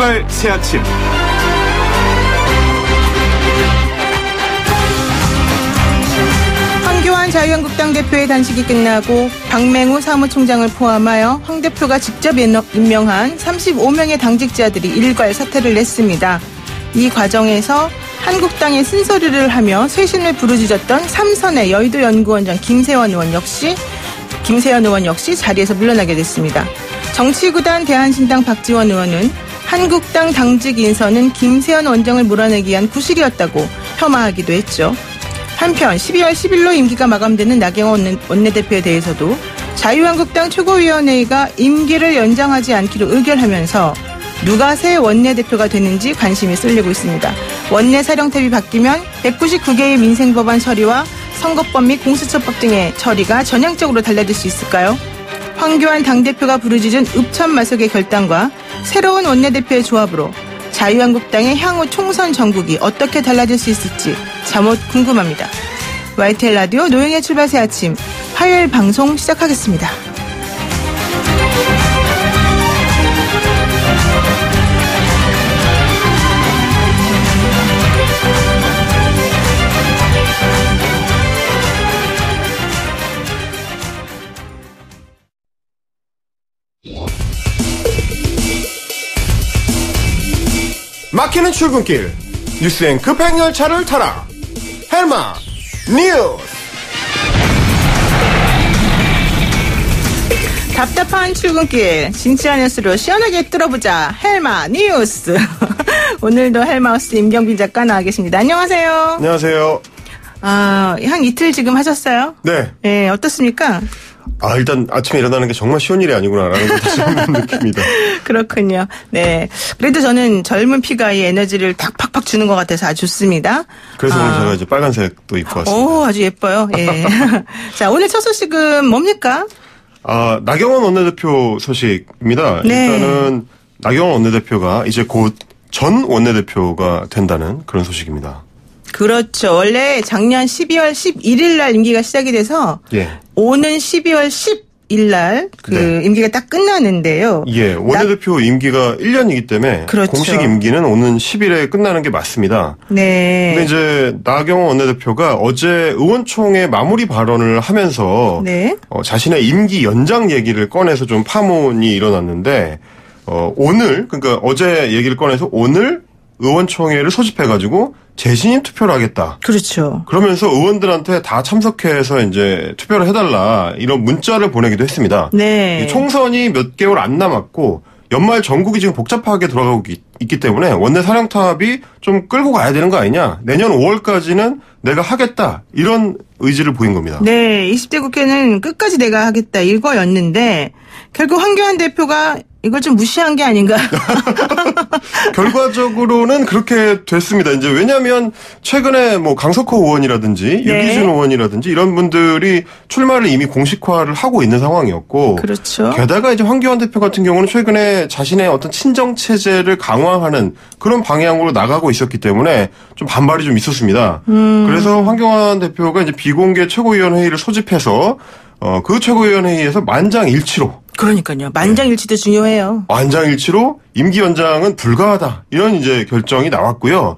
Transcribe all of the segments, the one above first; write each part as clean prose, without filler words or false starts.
출발 새 아침. 황교안 자유한국당 대표의 단식이 끝나고 박맹우 사무총장을 포함하여 황 대표가 직접 임명한 35명의 당직자들이 일괄 사퇴를 냈습니다. 이 과정에서 한국당의 쓴소리를 하며 쇄신을 부르짖었던 삼선의 여의도 연구원장 김세현 의원 역시 자리에서 물러나게 됐습니다. 정치구단 대한신당 박지원 의원은 한국당 당직 인선은 김세현 원장을 몰아내기 위한 구실이었다고 폄하하기도 했죠. 한편 12월 10일로 임기가 마감되는 나경원 원내대표에 대해서도 자유한국당 최고위원회의가 임기를 연장하지 않기로 의결하면서 누가 새 원내대표가 되는지 관심이 쏠리고 있습니다. 원내사령탑이 바뀌면 199개의 민생법안 처리와 선거법 및 공수처법 등의 처리가 전향적으로 달라질 수 있을까요? 황교안 당대표가 부르짖은 읍천마속의 결단과 새로운 원내대표의 조합으로 자유한국당의 향후 총선 전국이 어떻게 달라질 수 있을지 잠옷 궁금합니다. YTN 라디오 노영의 출발 새 아침 화요일 방송 시작하겠습니다. 막히는 출근길 뉴스엔 급행열차를 타라. 헬마 뉴스. 답답한 출근길 진지한 뉴스로 시원하게 뚫어보자. 헬마 뉴스. 오늘도 헬마우스 임경빈 작가 나와 계십니다. 안녕하세요. 안녕하세요. 한 이틀 지금 하셨어요? 네. 네, 어떻습니까? 일단 아침에 일어나는 게 정말 쉬운 일이 아니구나라는 걸 다시 한번 느낍니다. 그렇군요. 네. 그래도 저는 젊은 피가 이 에너지를 딱 팍팍 주는 것 같아서 아주 좋습니다. 그래서 오늘 제가 이제 빨간색도 입고 왔습니다. 오, 아주 예뻐요. 예. 자, 오늘 첫 소식은 뭡니까? 나경원 원내대표 소식입니다. 네. 일단은 나경원 원내대표가 이제 곧 전 원내대표가 된다는 그런 소식입니다. 그렇죠. 원래 작년 12월 11일 날 임기가 시작이 돼서 예. 오는 12월 10일 날 네. 임기가 딱 끝나는데요. 예, 원내대표 임기가 1년이기 때문에 그렇죠. 공식 임기는 오는 10일에 끝나는 게 맞습니다. 네. 근데 이제 나경원 원내대표가 어제 의원총회 마무리 발언을 하면서 네. 자신의 임기 연장 얘기를 꺼내서 좀 파문이 일어났는데 오늘 그러니까 어제 얘기를 꺼내서 오늘 의원총회를 소집해가지고 재신임 투표를 하겠다. 그렇죠. 그러면서 의원들한테 다 참석해서 이제 투표를 해달라 이런 문자를 보내기도 했습니다. 네. 총선이 몇 개월 안 남았고 연말 전국이 지금 복잡하게 돌아가고 있기 때문에 원내 사령탑이 좀 끌고 가야 되는 거 아니냐. 내년 5월까지는 내가 하겠다. 이런 의지를 보인 겁니다. 네. 20대 국회는 끝까지 내가 하겠다 이거였는데 결국 황교안 대표가 이걸 좀 무시한 게 아닌가. 결과적으로는 그렇게 됐습니다. 이제 왜냐하면 최근에 뭐 강석호 의원이라든지 네. 유기준 의원이라든지 이런 분들이 출마를 이미 공식화를 하고 있는 상황이었고, 그렇죠. 게다가 이제 황교안 대표 같은 경우는 최근에 자신의 어떤 친정 체제를 강화하는 그런 방향으로 나가고 있었기 때문에 좀 반발이 좀 있었습니다. 그래서 황교안 대표가 이제 비공개 최고위원회의를 소집해서 그 최고위원회의에서 만장일치로. 그러니까요. 만장일치도 중요해요. 만장일치로 임기 연장은 불가하다. 이런 이제 결정이 나왔고요.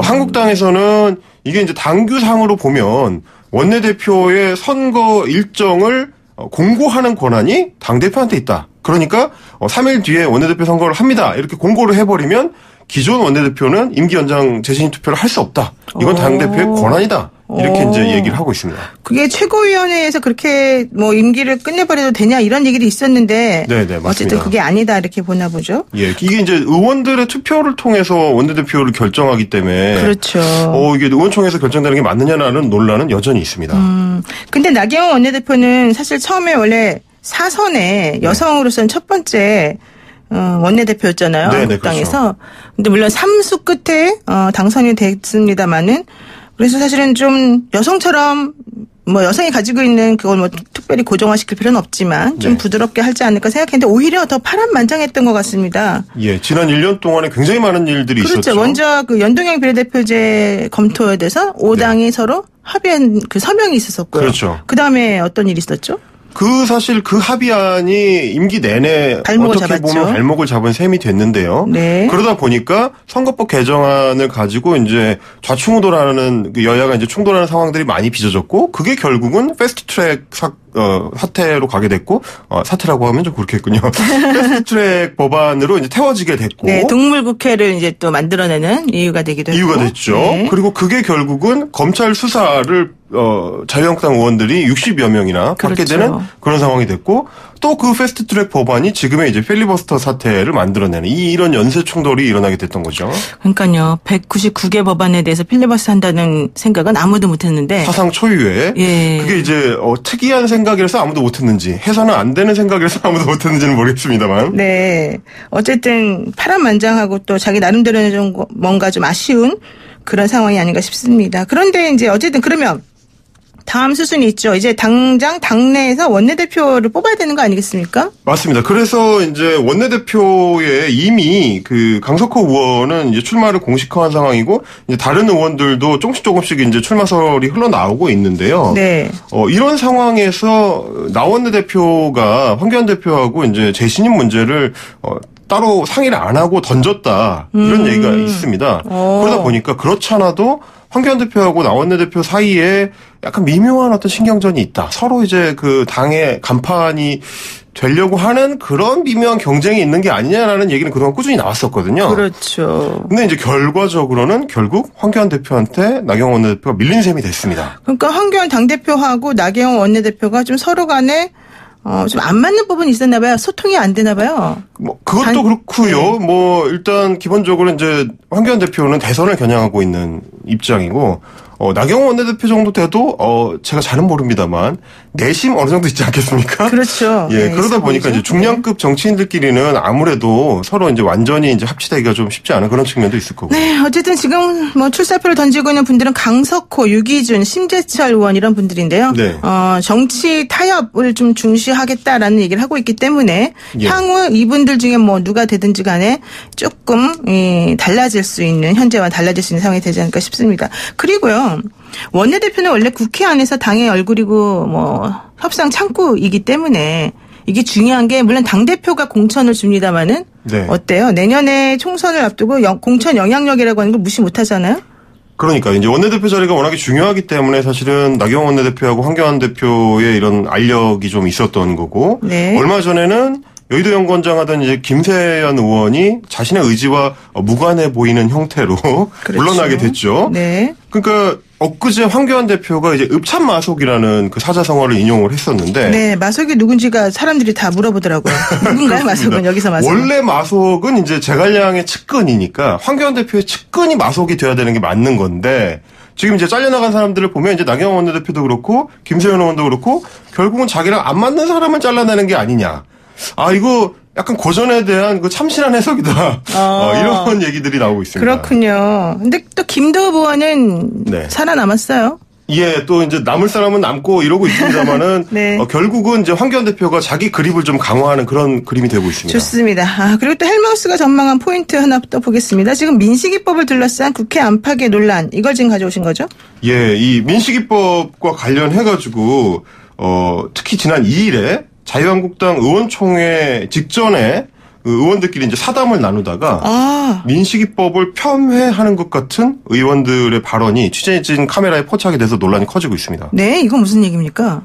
한국당에서는 이게 이제 당규상으로 보면 원내대표의 선거 일정을 공고하는 권한이 당대표한테 있다. 그러니까 3일 뒤에 원내대표 선거를 합니다. 이렇게 공고를 해버리면 기존 원내대표는 임기 연장 재신임 투표를 할 수 없다. 이건 당대표의 권한이다. 이렇게 이제 얘기를 하고 있습니다. 그게 최고위원회에서 그렇게 뭐 임기를 끝내버려도 되냐 이런 얘기도 있었는데. 네, 맞습니다. 어쨌든 그게 아니다 이렇게 보나 보죠. 예, 이게 이제 의원들의 투표를 통해서 원내대표를 결정하기 때문에. 그렇죠. 이게 의원총회에서 결정되는 게 맞느냐라는 논란은 여전히 있습니다. 근데 나경원 원내대표는 사실 처음에 원래 사선의 여성으로서는 첫 번째 원내대표였잖아요. 네, 한국당에서. 그렇죠. 근데 물론 3수 끝에 당선이 됐습니다마는 그래서 사실은 좀 여성처럼 뭐 여성이 가지고 있는 그걸 뭐 특별히 고정화시킬 필요는 없지만 좀 네. 부드럽게 하지 않을까 생각했는데 오히려 더 파란만장했던 것 같습니다. 예, 지난 1년 동안에 굉장히 많은 일들이 그렇죠. 있었죠. 먼저 그 연동형 비례대표제 검토에 대해서 5당이 서로 합의한 그 서명이 있었고요. 그렇죠. 그다음에 어떤 일이 있었죠? 사실 그 합의안이 임기 내내 발목을 어떻게 잡았죠. 보면 발목을 잡은 셈이 됐는데요. 네. 그러다 보니까 선거법 개정안을 가지고 이제 좌충우돌하는 여야가 이제 충돌하는 상황들이 많이 빚어졌고 그게 결국은 패스트트랙 사태로 가게 됐고 사태라고 하면 좀 그렇겠군요. 패스트트랙 법안으로 이제 태워지게 됐고 네, 동물국회를 이제 또 만들어내는 이유가 되기도 했고. 이유가 됐죠. 네. 그리고 그게 결국은 검찰 수사를 자유한국당 의원들이 60여 명이나 받게 그렇죠. 되는 그런 상황이 됐고 또 그 패스트트랙 법안이 지금의 이제 필리버스터 사태를 만들어내는 이런 연쇄 충돌이 일어나게 됐던 거죠. 그러니까요. 199개 법안에 대해서 필리버스터 한다는 생각은 아무도 못했는데. 사상 초유의 예. 그게 이제 특이한 생각이라서 아무도 못했는지 해서는 안 되는 생각이라서 아무도 못했는지는 모르겠습니다만. 네. 어쨌든 파란만장하고 또 자기 나름대로는 좀 뭔가 좀 아쉬운 그런 상황이 아닌가 싶습니다. 그런데 이제 어쨌든 그러면 다음 수순이 있죠. 이제 당장 당내에서 원내대표를 뽑아야 되는 거 아니겠습니까? 맞습니다. 그래서 이제 원내대표에 이미 그 강석호 의원은 이제 출마를 공식화한 상황이고 이제 다른 의원들도 조금씩 이제 출마설이 흘러나오고 있는데요. 네. 이런 상황에서 나 원내대표가 황교안 대표하고 이제 재신임 문제를 따로 상의를 안 하고 던졌다 이런 얘기가 있습니다. 그러다 보니까 그렇잖아도 황교안 대표하고 나 원내대표 사이에 약간 미묘한 어떤 신경전이 있다. 서로 이제 그 당의 간판이 되려고 하는 그런 미묘한 경쟁이 있는 게 아니냐라는 얘기는 그동안 꾸준히 나왔었거든요. 그렇죠. 근데 이제 결과적으로는 결국 황교안 대표한테 나경원 원내대표가 밀린 셈이 됐습니다. 그러니까 황교안 당대표하고 나경원 원내대표가 좀 서로 간에 좀 안 맞는 부분이 있었나 봐요. 소통이 안 되나 봐요. 뭐 그것도 그렇고요. 뭐 일단 기본적으로 이제 황교안 대표는 대선을 겨냥하고 있는 입장이고 나경원 원내대표 정도 돼도 제가 잘은 모릅니다만 내심 어느 정도 있지 않겠습니까? 그렇죠. 예, 네, 그러다 보니까 이제 중량급 정치인들끼리는 아무래도 서로 이제 완전히 이제 합치되기가 좀 쉽지 않은 그런 측면도 있을 거고. 네, 어쨌든 지금 뭐 출사표를 던지고 있는 분들은 강석호, 유기준, 심재철 의원 이런 분들인데요. 네. 정치 타협을 좀 중시하겠다라는 얘기를 하고 있기 때문에 예. 향후 이분들 중에 뭐 누가 되든지 간에 조금 달라질 수 있는 현재와 달라질 수 있는 상황이 되지 않을까 싶습니다. 그리고요. 원내대표는 원래 국회 안에서 당의 얼굴이고 뭐 협상 창구이기 때문에 이게 중요한 게 물론 당대표가 공천을 줍니다마는 네. 어때요? 내년에 총선을 앞두고 공천 영향력이라고 하는 걸 무시 못하잖아요? 그러니까 이제 원내대표 자리가 워낙에 중요하기 때문에 사실은 나경원 원내대표하고 황교안 대표의 이런 알력이 좀 있었던 거고 네. 얼마 전에는 여의도 연구원장 하던 이제 김세연 의원이 자신의 의지와 무관해 보이는 형태로 그렇죠. 물러나게 됐죠. 네. 그러니까 엊그제 황교안 대표가 이제 읍참마속이라는 그 사자성어를 인용을 했었는데 네, 마속이 누군지가 사람들이 다 물어보더라고요. 누군가요, 마속은? 여기서 마속. 원래 마속은 이제 제갈량의 측근이니까 황교안 대표의 측근이 마속이 돼야 되는 게 맞는 건데 지금 이제 잘려나간 사람들을 보면 이제 나경원 원내대표도 그렇고 김세현 의원도 그렇고 결국은 자기랑 안 맞는 사람을 잘라내는 게 아니냐. 이거 약간 고전에 대한 그 참신한 해석이다. 이런 얘기들이 나오고 있습니다. 그렇군요. 근데 또 김도읍 의원은 네. 살아남았어요. 예, 또 이제 남을 사람은 남고 이러고 있습니다만은 네. 결국은 이제 황교안 대표가 자기 그립을 좀 강화하는 그런 그림이 되고 있습니다. 좋습니다. 그리고 또 헬마우스가 전망한 포인트 하나 또 보겠습니다. 지금 민식이법을 둘러싼 국회 안팎의 논란 이걸 지금 가져오신 거죠? 예, 이 민식이법과 관련해가지고 특히 지난 2일에 자유한국당 의원총회 직전에 의원들끼리 이제 사담을 나누다가 민식이법을 폄훼하는 것 같은 의원들의 발언이 취재진 카메라에 포착이 돼서 논란이 커지고 있습니다. 네, 이건 무슨 얘기입니까?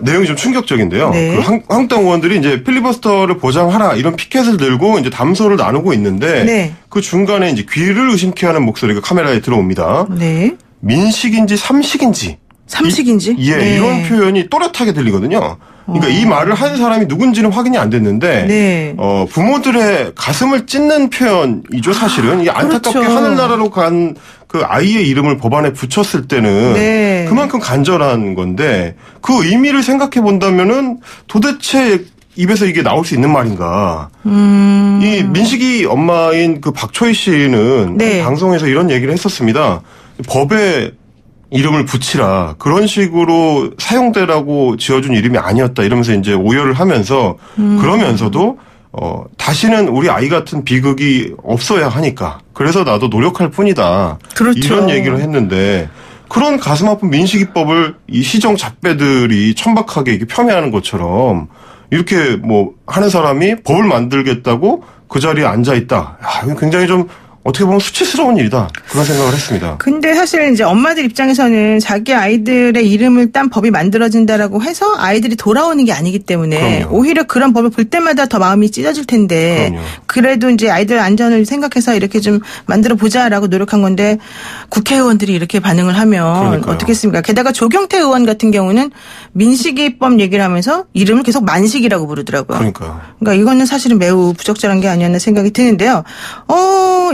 내용이 좀 충격적인데요. 네. 그 한국당 의원들이 이제 필리버스터를 보장하라 이런 피켓을 들고 이제 담소를 나누고 있는데 네. 그 중간에 이제 귀를 의심케 하는 목소리가 카메라에 들어옵니다. 네. 민식인지 삼식인지. 삼식인지? 네. 이런 표현이 또렷하게 들리거든요. 그러니까 이 말을 한 사람이 누군지는 확인이 안 됐는데 네. 부모들의 가슴을 찢는 표현이죠, 사실은. 이게 안타깝게 그렇죠. 하늘나라로 간 그 아이의 이름을 법안에 붙였을 때는 네. 그만큼 간절한 건데 그 의미를 생각해 본다면은 도대체 입에서 이게 나올 수 있는 말인가. 이 민식이 엄마인 그 박초희 씨는 네. 방송에서 이런 얘기를 했었습니다. 법에 이름을 붙이라. 그런 식으로 사용되라고 지어준 이름이 아니었다. 이러면서 이제 오열을 하면서 그러면서도 다시는 우리 아이 같은 비극이 없어야 하니까. 그래서 나도 노력할 뿐이다. 그렇죠. 이런 얘기를 했는데 그런 가슴 아픈 민식이법을 이 시정 잡배들이 천박하게 이렇게 폄훼하는 것처럼 이렇게 뭐 하는 사람이 법을 만들겠다고 그 자리에 앉아 있다. 이건 굉장히 좀 어떻게 보면 수치스러운 일이다. 그런 생각을 했습니다. 근데 사실 이제 엄마들 입장에서는 자기 아이들의 이름을 딴 법이 만들어진다라고 해서 아이들이 돌아오는 게 아니기 때문에 그럼요. 오히려 그런 법을 볼 때마다 더 마음이 찢어질 텐데 그럼요. 그래도 이제 아이들 안전을 생각해서 이렇게 좀 만들어 보자라고 노력한 건데 국회의원들이 이렇게 반응을 하면 그러니까요. 어떻겠습니까? 게다가 조경태 의원 같은 경우는 민식이법 얘기를 하면서 이름을 계속 만식이라고 부르더라고요. 그러니까요. 그러니까 이거는 사실은 매우 부적절한 게 아니었나 생각이 드는데요.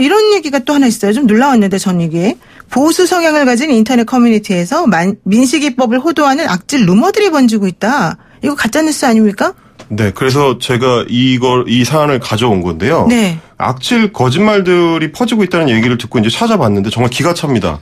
이런 얘기가 또 하나 있어요. 좀 놀라웠는데 전 이게 보수 성향을 가진 인터넷 커뮤니티에서 민식이법을 호도하는 악질 루머들이 번지고 있다. 이거 가짜뉴스 아닙니까? 네, 그래서 제가 이 사안을 가져온 건데요. 네. 악질 거짓말들이 퍼지고 있다는 얘기를 듣고 이제 찾아봤는데 정말 기가 찹니다.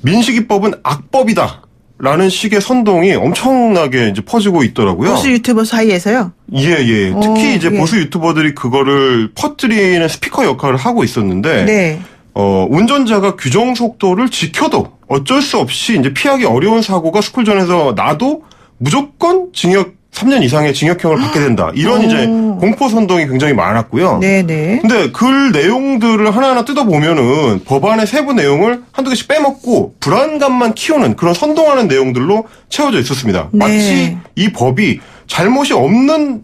민식이법은 악법이다. 라는 식의 선동이 엄청나게 이제 퍼지고 있더라고요. 보수 유튜버 사이에서요? 예. 특히 이제 예. 보수 유튜버들이 그거를 퍼뜨리는 스피커 역할을 하고 있었는데, 네. 운전자가 규정 속도를 지켜도 어쩔 수 없이 이제 피하기 어려운 사고가 스쿨존에서 나도 무조건 징역 3년 이상의 징역형을 받게 된다. 이런 이제 공포 선동이 굉장히 많았고요. 네네. 근데 글 내용들을 하나하나 뜯어보면은 법안의 세부 내용을 한두 개씩 빼먹고 불안감만 키우는 그런 선동하는 내용들로 채워져 있었습니다. 네. 마치 이 법이 잘못이 없는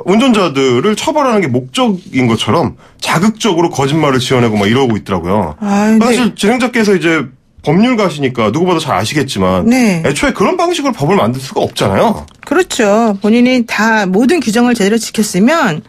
운전자들을 처벌하는 게 목적인 것처럼 자극적으로 거짓말을 지어내고 막 이러고 있더라고요. 사실 진행자께서 이제 법률가시니까 누구보다 잘 아시겠지만 네. 애초에 그런 방식으로 법을 만들 수가 없잖아요. 그렇죠. 본인이 다 모든 규정을 제대로 지켰으면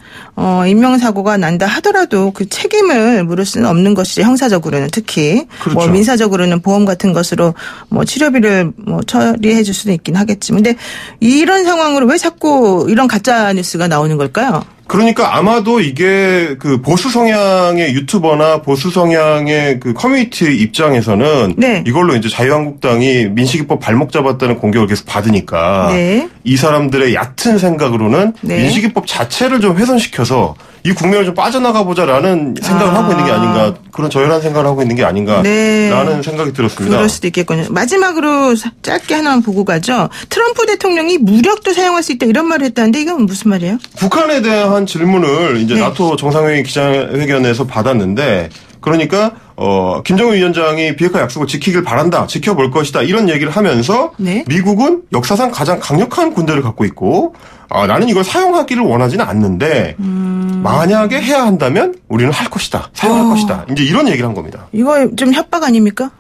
인명사고가 난다 하더라도 그 책임을 물을 수는 없는 것이죠. 형사적으로는 특히. 그렇죠. 뭐 민사적으로는 보험 같은 것으로 뭐 치료비를 뭐 처리해 줄 수는 있긴 하겠지만. 근데 이런 상황으로 왜 자꾸 이런 가짜 뉴스가 나오는 걸까요? 그러니까 아마도 이게 그 보수 성향의 유튜버나 보수 성향의 그 커뮤니티 입장에서는 네. 이걸로 이제 자유한국당이 민식이법 발목 잡았다는 공격을 계속 받으니까 네. 이 사람들의 얕은 생각으로는 네. 민식이법 자체를 좀 훼손시켜서 이 국면을 좀 빠져나가 보자라는 생각을 하고 있는 게 아닌가, 그런 저열한 생각을 하고 있는 게 아닌가라는 네. 생각이 들었습니다. 그럴 수도 있겠군요. 마지막으로 짧게 하나만 보고 가죠. 트럼프 대통령이 무력도 사용할 수 있다 이런 말을 했다는데 이건 무슨 말이에요? 북한에 대한 질문을 이제 네. 나토 정상회의 기자회견에서 받았는데, 그러니까 김정은 위원장이 비핵화 약속을 지키길 바란다, 지켜볼 것이다 이런 얘기를 하면서 네. 미국은 역사상 가장 강력한 군대를 갖고 있고 나는 이걸 사용하기를 원하지는 않는데 만약에 해야 한다면 우리는 할 것이다, 사용할 것이다, 이제 이런 얘기를 한 겁니다. 이거 좀 협박 아닙니까?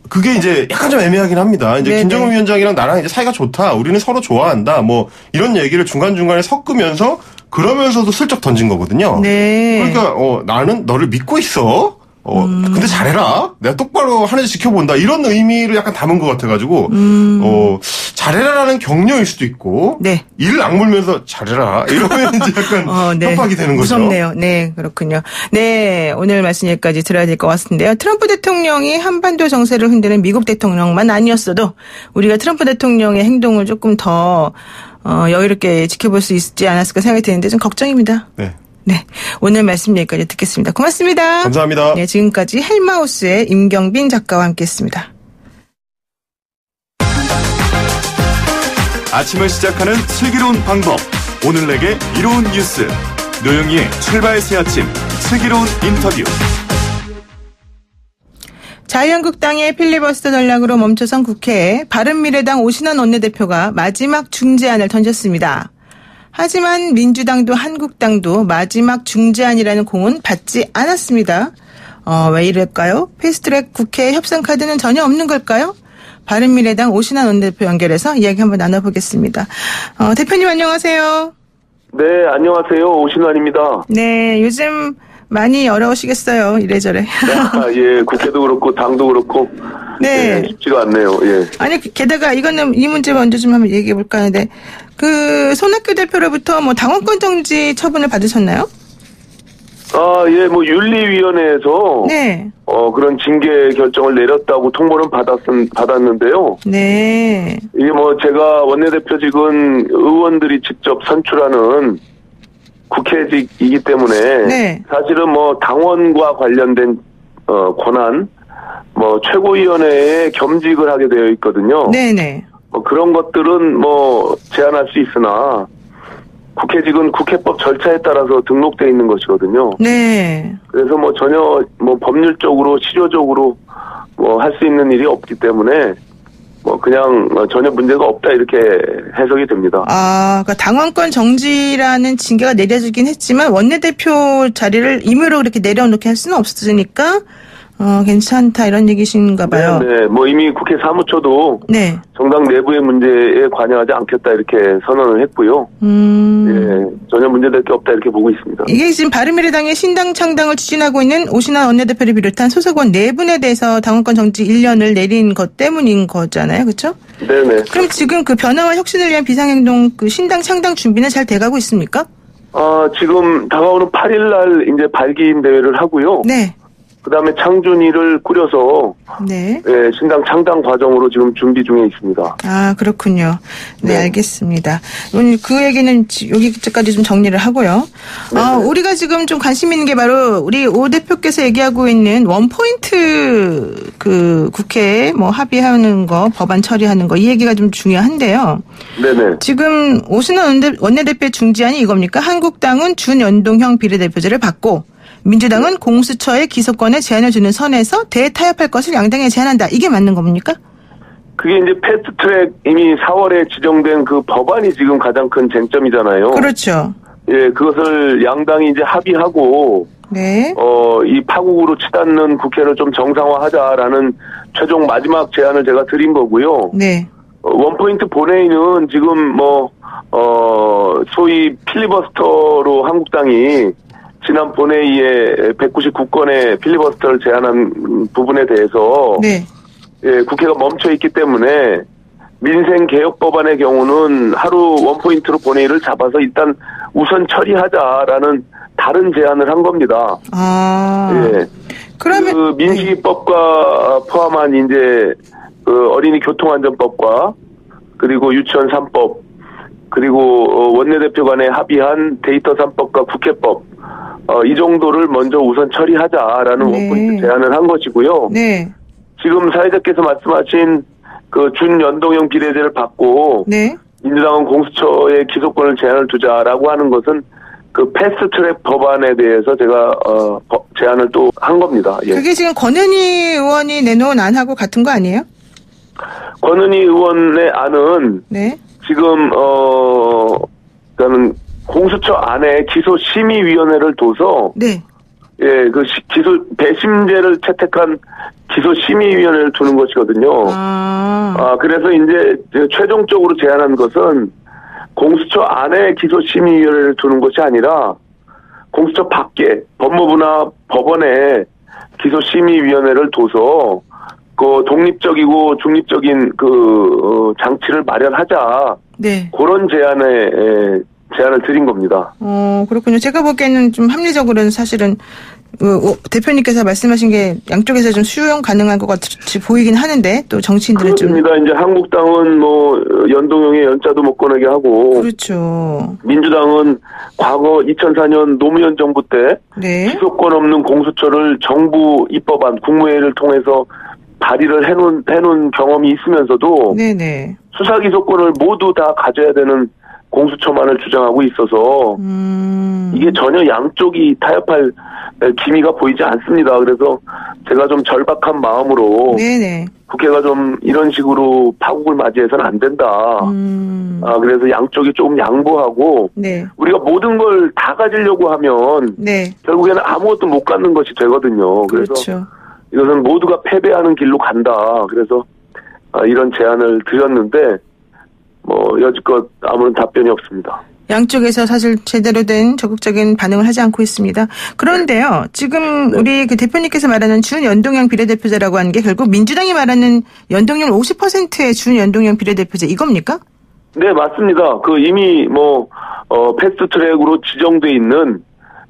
그게 이제 약간 좀 애매하긴 합니다. 이제 네네. 김정은 위원장이랑 나랑 이제 사이가 좋다, 우리는 서로 좋아한다, 뭐 이런 얘기를 중간중간에 섞으면서 그러면서도 슬쩍 던진 거거든요. 네. 그러니까 나는 너를 믿고 있어. 근데 잘해라. 내가 똑바로 하는지 지켜본다. 이런 의미를 약간 담은 것 같아가지고 잘해라라는 격려일 수도 있고, 네. 이를 악물면서 잘해라 이러면 이제 약간 네. 협박이 되는 거죠. 무섭네요. 네, 그렇군요. 네, 오늘 말씀 여기까지 들어야 될 것 같은데요. 트럼프 대통령이 한반도 정세를 흔드는 미국 대통령만 아니었어도 우리가 트럼프 대통령의 행동을 조금 더 여유롭게 지켜볼 수 있지 않았을까 생각이 드는데 좀 걱정입니다. 네. 네, 오늘 말씀 여기까지 듣겠습니다. 고맙습니다. 감사합니다. 네, 지금까지 헬마우스의 임경빈 작가와 함께했습니다. 아침을 시작하는 슬기로운 방법. 오늘 내게 이로운 뉴스. 노영희의 출발 새 아침 슬기로운 인터뷰. 자유한국당의 필리버스터 전략으로 멈춰선 국회에 바른미래당 오신환 원내대표가 마지막 중재안을 던졌습니다. 하지만 민주당도 한국당도 마지막 중재안이라는 공은 받지 않았습니다. 왜 이럴까요? 패스트트랙 국회 협상 카드는 전혀 없는 걸까요? 바른미래당 오신환 원내대표 연결해서 이야기 한번 나눠보겠습니다. 대표님 안녕하세요. 네, 안녕하세요. 오신환입니다. 네, 요즘 많이 어려우시겠어요. 이래저래. 예, 국회도 그렇고 당도 그렇고 네. 예, 쉽지가 않네요. 예. 아니 게다가 이거는 이 문제 먼저 좀 한번 얘기해 볼까 하는데 그 손학규 대표로부터 뭐 당원권 정지 처분을 받으셨나요? 예, 뭐 윤리위원회에서 네. 그런 징계 결정을 내렸다고 통보는 받았는데요. 네. 이게 뭐 제가 원내대표직은 의원들이 직접 선출하는 국회직이기 때문에 네. 사실은 뭐 당원과 관련된 권한 뭐 최고위원회에 겸직을 하게 되어 있거든요. 네네. 그런 것들은 뭐 제한할 수 있으나 국회직은 국회법 절차에 따라서 등록되어 있는 것이거든요. 네. 그래서 뭐 전혀 뭐 법률적으로 실효적으로 뭐 할 수 있는 일이 없기 때문에 뭐 그냥 전혀 문제가 없다 이렇게 해석이 됩니다. 그러니까 당원권 정지라는 징계가 내려지긴 했지만 원내대표 자리를 임의로 그렇게 내려놓게 할 수는 없으니까 괜찮다 이런 얘기신가 봐요. 네, 뭐 이미 국회 사무처도 네. 정당 내부의 문제에 관여하지 않겠다 이렇게 선언을 했고요. 예, 전혀 문제될 게 없다 이렇게 보고 있습니다. 이게 지금 바른미래당의 신당 창당을 추진하고 있는 오신환 원내대표를 비롯한 소속원 4분에 대해서 당원권 정지 1년을 내린 것 때문인 거잖아요. 그렇죠? 네네. 그럼 지금 그 변화와 혁신을 위한 비상행동 그 신당 창당 준비는 잘 돼가고 있습니까? 지금 다가오는 8일 날 이제 발기인 대회를 하고요. 네. 그다음에 창준위를 꾸려서 네. 예, 신당 창당 과정으로 지금 준비 중에 있습니다. 그렇군요. 네, 네. 알겠습니다. 오늘 그 얘기는 여기까지 좀 정리를 하고요. 우리가 지금 좀 관심 있는 게 바로 우리 오 대표께서 얘기하고 있는 원포인트 그 국회에 뭐 합의하는 거, 법안 처리하는 거 이 얘기가 좀 중요한데요. 네네. 지금 오신환 원내대표의 중지안이 이겁니까? 한국당은 준연동형 비례대표제를 받고 민주당은 공수처의 기소권에 제한을 주는 선에서 대타협할 것을 양당에 제안한다. 이게 맞는 겁니까? 그게 이제 패스트트랙 이미 4월에 지정된 그 법안이 지금 가장 큰 쟁점이잖아요. 그렇죠. 예, 그것을 양당이 이제 합의하고 네. 이 파국으로 치닫는 국회를 좀 정상화하자라는 최종 마지막 제안을 제가 드린 거고요. 네. 원포인트 본회의는 지금 소위 필리버스터로 한국당이 지난 본회의에 199건의 필리버스터를 제안한 부분에 대해서 네. 예, 국회가 멈춰 있기 때문에 민생개혁 법안의 경우는 하루 원포인트로 본회의를 잡아서 일단 우선 처리하자라는 다른 제안을 한 겁니다. 예. 그러면 그 민식이법과 포함한 이제 그 어린이 교통안전법과 그리고 유치원 3법 그리고 원내대표 간에 합의한 데이터 3법과 국회법 이 정도를 먼저 우선 처리하자라는 네. 원포인트 제안을 한 것이고요. 네. 지금 사회자께서 말씀하신 그 준연동형 비례제를 받고 네. 민주당은 공수처의 기소권을 제한을 두자라고 하는 것은 그 패스트트랙 법안에 대해서 제가 제안을 또 한 겁니다. 예. 그게 지금 권은희 의원이 내놓은 안하고 같은 거 아니에요? 권은희 의원의 안은 네. 지금 그러니까는 공수처 안에 기소심의위원회를 둬서 네. 예, 그 배심제를 채택한 기소심의위원회를 두는 것이거든요. 그래서 이제 최종적으로 제안한 것은 공수처 안에 기소심의위원회를 두는 것이 아니라 공수처 밖에 법무부나 법원에 기소심의위원회를 둬서 그 독립적이고 중립적인 그 장치를 마련하자. 네. 그런 제안을 드린 겁니다. 그렇군요. 제가 보기에는 좀 합리적으로는 사실은 대표님께서 말씀하신 게 양쪽에서 좀 수용 가능한 것 같이 보이긴 하는데 또 정치인들은 그렇습니다. 이제 한국당은 뭐 연동형의 연자도 못 꺼내게 하고 그렇죠. 민주당은 과거 2004년 노무현 정부 때 네. 기소권 없는 공수처를 정부 입법안 국무회의를 통해서 발의를 해놓은 경험이 있으면서도 네네. 수사기소권을 모두 다 가져야 되는 공수처만을 주장하고 있어서 이게 전혀 양쪽이 타협할 기미가 보이지 않습니다. 그래서 제가 좀 절박한 마음으로 네네. 국회가 좀 이런 식으로 파국을 맞이해서는 안 된다. 그래서 양쪽이 조금 양보하고 네. 우리가 모든 걸 다 가지려고 하면 네. 결국에는 아무것도 못 갖는 것이 되거든요. 그래서 그렇죠. 이것은 모두가 패배하는 길로 간다. 그래서 이런 제안을 드렸는데 뭐 여지껏 아무런 답변이 없습니다. 양쪽에서 사실 제대로 된 적극적인 반응을 하지 않고 있습니다. 그런데요, 지금 네. 우리 그 대표님께서 말하는 준연동형 비례대표제라고 하는 게 결국 민주당이 말하는 연동률 50%의 준연동형 비례대표제 이겁니까? 네, 맞습니다. 그 이미 패스트트랙으로 지정돼 있는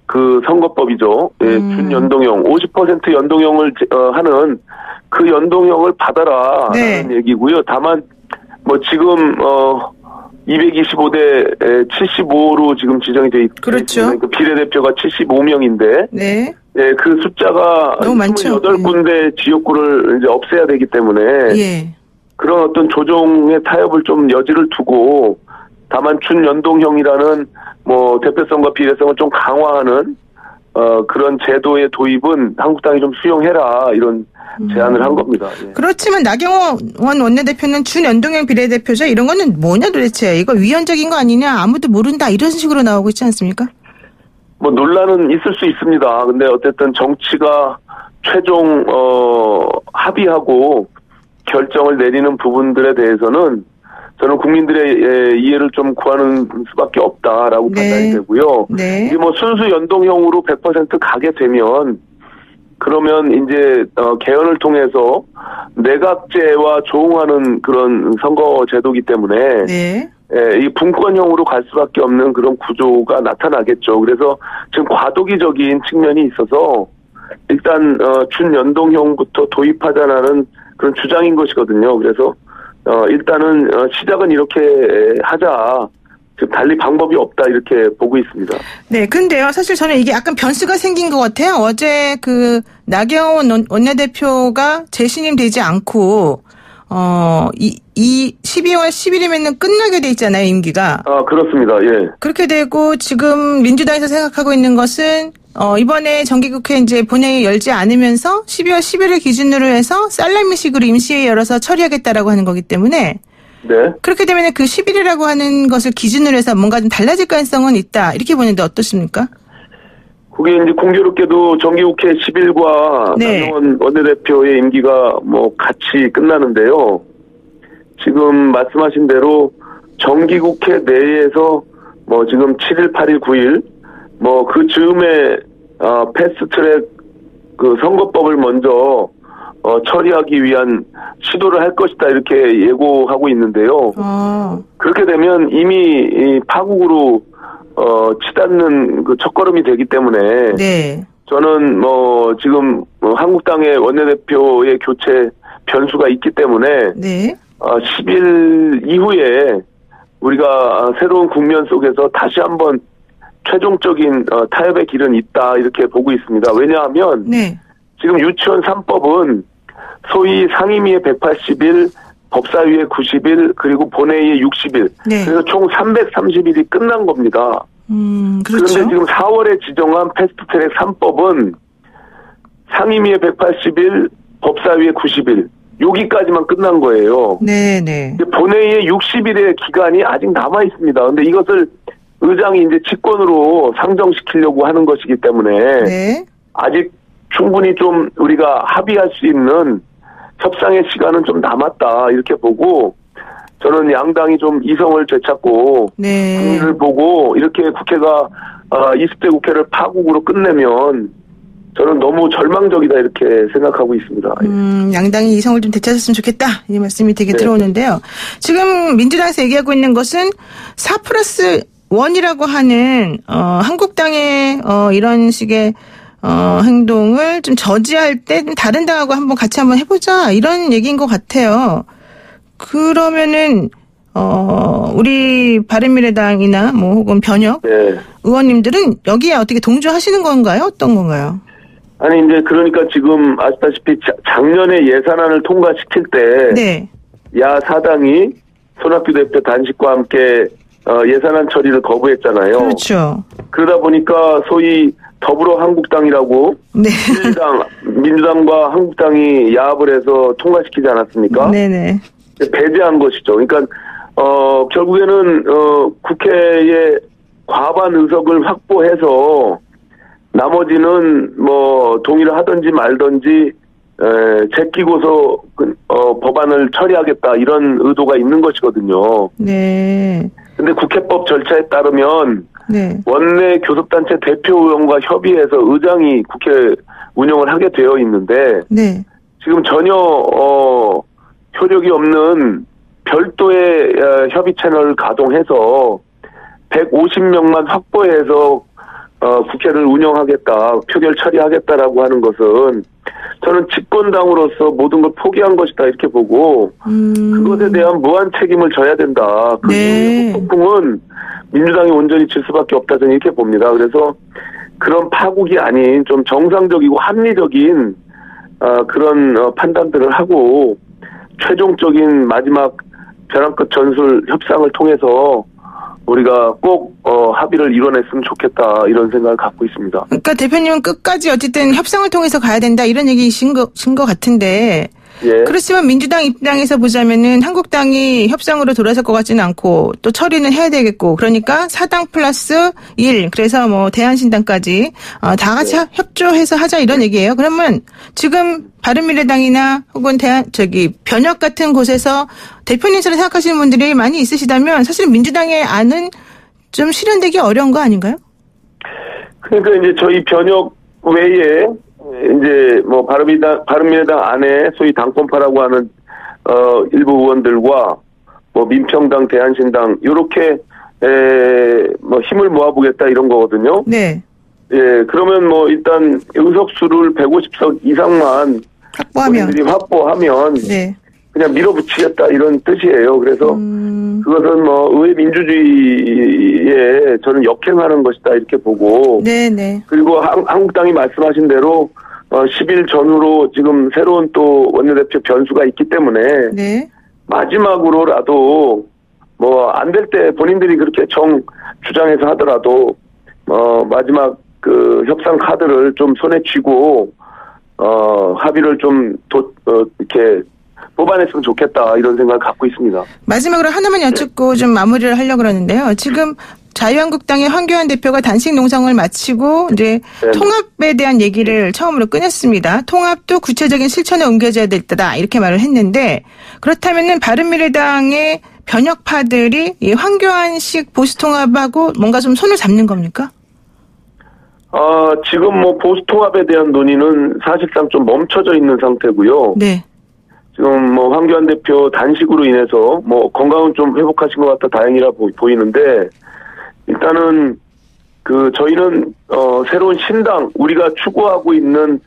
그 선거법이죠. 예, 준연동형 50% 연동형을 하는 그 연동형을 받아라라는 네. 얘기고요. 다만 뭐 지금 225대 75로 지금 지정이 돼 있죠. 그렇죠. 그 비례대표가 75명인데 네. 예, 그 숫자가 너무 많죠. 28군데 지역구를 이제 없애야 되기 때문에 예. 그런 어떤 조정의 타협을 좀 여지를 두고 다만 준연동형이라는 뭐 대표성과 비례성을 좀 강화하는 그런 제도의 도입은 한국당이 좀 수용해라 이런 제안을 한 겁니다. 예. 그렇지만 나경원 원내대표는 준연동형 비례대표자 이런 거는 뭐냐 도대체 이거 위헌적인 거 아니냐 아무도 모른다 이런 식으로 나오고 있지 않습니까? 뭐 논란은 있을 수 있습니다. 근데 어쨌든 정치가 최종 합의하고 결정을 내리는 부분들에 대해서는 저는 국민들의 이해를 좀 구하는 수밖에 없다라고 네. 판단이 되고요. 네. 이게 뭐 순수 연동형으로 100% 가게 되면 그러면 이제 개헌을 통해서 내각제와 조응하는 그런 선거 제도이기 때문에 네. 이 분권형으로 갈 수밖에 없는 그런 구조가 나타나겠죠. 그래서 지금 과도기적인 측면이 있어서 일단 준연동형부터 도입하자라는 그런 주장인 것이거든요. 그래서 일단은 시작은 이렇게 하자. 지금 달리 방법이 없다 이렇게 보고 있습니다. 네, 근데요, 사실 저는 이게 약간 변수가 생긴 것 같아요. 어제 그 나경원 원내대표가 재신임 되지 않고 이 12월 10일이면은 끝나게 돼 있잖아요, 임기가. 아, 그렇습니다. 예. 그렇게 되고 지금 민주당에서 생각하고 있는 것은 이번에 정기국회 이제 본회의 열지 않으면서 12월 10일을 기준으로 해서 살라미식으로 임시회의 열어서 처리하겠다라고 하는 거기 때문에 네. 그렇게 되면 그 10일이라고 하는 것을 기준으로 해서 뭔가 좀 달라질 가능성은 있다. 이렇게 보는데 어떻습니까? 그게 이제 공교롭게도 정기국회 10일과 네. 나경원 원내대표의 임기가 뭐 같이 끝나는데요. 지금 말씀하신 대로 정기국회 내에서 뭐 지금 7일, 8일, 9일 뭐 그 즈음에 패스트트랙 그 선거법을 먼저 처리하기 위한 시도를 할 것이다 이렇게 예고하고 있는데요. 그렇게 되면 이미 이 파국으로 치닫는 그 첫걸음이 되기 때문에 네. 저는 뭐 지금 한국당의 원내대표의 교체 변수가 있기 때문에 네. 10일 이후에 우리가 새로운 국면 속에서 다시 한번 최종적인 타협의 길은 있다 이렇게 보고 있습니다. 왜냐하면 네. 지금 유치원 3법은 소위 상임위에 180일, 법사위에 90일, 그리고 본회의에 60일. 네. 그래서 총 330일이 끝난 겁니다. 그렇죠. 그런데 지금 4월에 지정한 패스트트랙 3법은 상임위에 180일, 법사위에 90일. 여기까지만 끝난 거예요. 네네. 본회의에 60일의 기간이 아직 남아 있습니다. 그런데 이것을 의장이 이제 직권으로 상정시키려고 하는 것이기 때문에 네. 아직 충분히 좀 우리가 합의할 수 있는 협상의 시간은 좀 남았다 이렇게 보고 저는 양당이 좀 이성을 되찾고 네. 국민을 보고 이렇게 국회가 20대 국회를 파국으로 끝내면 저는 너무 절망적이다 이렇게 생각하고 있습니다. 양당이 이성을 좀 되찾았으면 좋겠다 이 말씀이 되게 네. 들어오는데요. 지금 민주당에서 얘기하고 있는 것은 4+1이라고 하는 한국당의 이런 식의 행동을 좀 저지할 때 다른 당하고 한번 같이 한번 해보자 이런 얘기인 것 같아요. 그러면은 우리 바른미래당이나 뭐 혹은 변혁 네. 의원님들은 여기에 어떻게 동조하시는 건가요? 어떤 건가요? 아니 이제 그러니까 지금 아시다시피 작년에 예산안을 통과시킬 때 네. 야 사당이 손학규 대표 단식과 함께 예산안 처리를 거부했잖아요. 그렇죠. 그러다 보니까 소위 더불어 한국당이라고 네. 민주당과 한국당이 야합을 해서 통과시키지 않았습니까? 네네. 배제한 것이죠. 그러니까 결국에는 국회의 과반 의석을 확보해서 나머지는 뭐 동의를 하든지 말든지 제끼고서 법안을 처리하겠다 이런 의도가 있는 것이거든요. 네. 근데 국회법 절차에 따르면 네. 원내 교섭단체 대표 의원과 협의해서 의장이 국회 운영을 하게 되어 있는데 네. 지금 전혀 효력이 없는 별도의 협의 채널을 가동해서 150명만 확보해서 국회를 운영하겠다, 표결 처리하겠다라고 하는 것은 저는 집권당으로서 모든 걸 포기한 것이다 이렇게 보고 그것에 대한 무한 책임을 져야 된다. 그 네. 폭풍은 민주당이 온전히 질 수밖에 없다 저는 이렇게 봅니다. 그래서 그런 파국이 아닌 좀 정상적이고 합리적인 그런 판단들을 하고 최종적인 마지막 벼랑 끝 전술 협상을 통해서 우리가 꼭 합의를 이뤄냈으면 좋겠다 이런 생각을 갖고 있습니다. 그러니까 대표님은 끝까지 어쨌든 협상을 통해서 가야 된다 이런 얘기신 것 같은데 예. 그렇지만 민주당 입장에서 보자면은 한국당이 협상으로 돌아설 것 같지는 않고 또 처리는 해야 되겠고 그러니까 4당 플러스 1 그래서 뭐 대한신당까지 다 같이 협조해서 하자 이런 얘기예요. 그러면 지금 바른미래당이나 혹은 변혁 같은 곳에서 대표님처럼 생각하시는 분들이 많이 있으시다면 사실 민주당의 안은 좀 실현되기 어려운 거 아닌가요? 그러니까 이제 저희 변혁 외에 이제 뭐 바른미래당 안에 소위 당권파라고 하는 일부 의원들과 뭐 민평당, 대한신당 요렇게 뭐 힘을 모아보겠다 이런 거거든요. 네. 예, 그러면 뭐 일단 의석수를 150석 이상만 본인들이 확보하면 네. 그냥 밀어붙이겠다 이런 뜻이에요. 그래서 그것은 뭐 의회 민주주의에 저는 역행하는 것이다 이렇게 보고. 네네. 그리고 한국당이 말씀하신 대로 10일 전후로 지금 새로운 또 원내대표 변수가 있기 때문에 네. 마지막으로라도 뭐 안 될 때 본인들이 그렇게 주장해서 하더라도 마지막 그 협상 카드를 좀 손에 쥐고 합의를 좀 이렇게 뽑아냈으면 좋겠다 이런 생각을 갖고 있습니다. 마지막으로 하나만 여쭙고 좀 마무리를 하려고 그러는데요. 지금 자유한국당의 황교안 대표가 단식 농성을 마치고 이제 통합에 대한 얘기를 처음으로 꺼냈습니다. 통합도 구체적인 실천에 옮겨져야 될 때다 이렇게 말을 했는데 그렇다면은 바른미래당의 변혁파들이 이 황교안식 보수통합하고 뭔가 좀 손을 잡는 겁니까? 지금 뭐 보수통합에 대한 논의는 사실상 좀 멈춰져 있는 상태고요. 네. 지금 뭐 황교안 대표 단식으로 인해서 뭐 건강은 좀 회복하신 것 같아 다행이라 보이는데 일단은 저희는 새로운 신당 우리가 추구하고 있는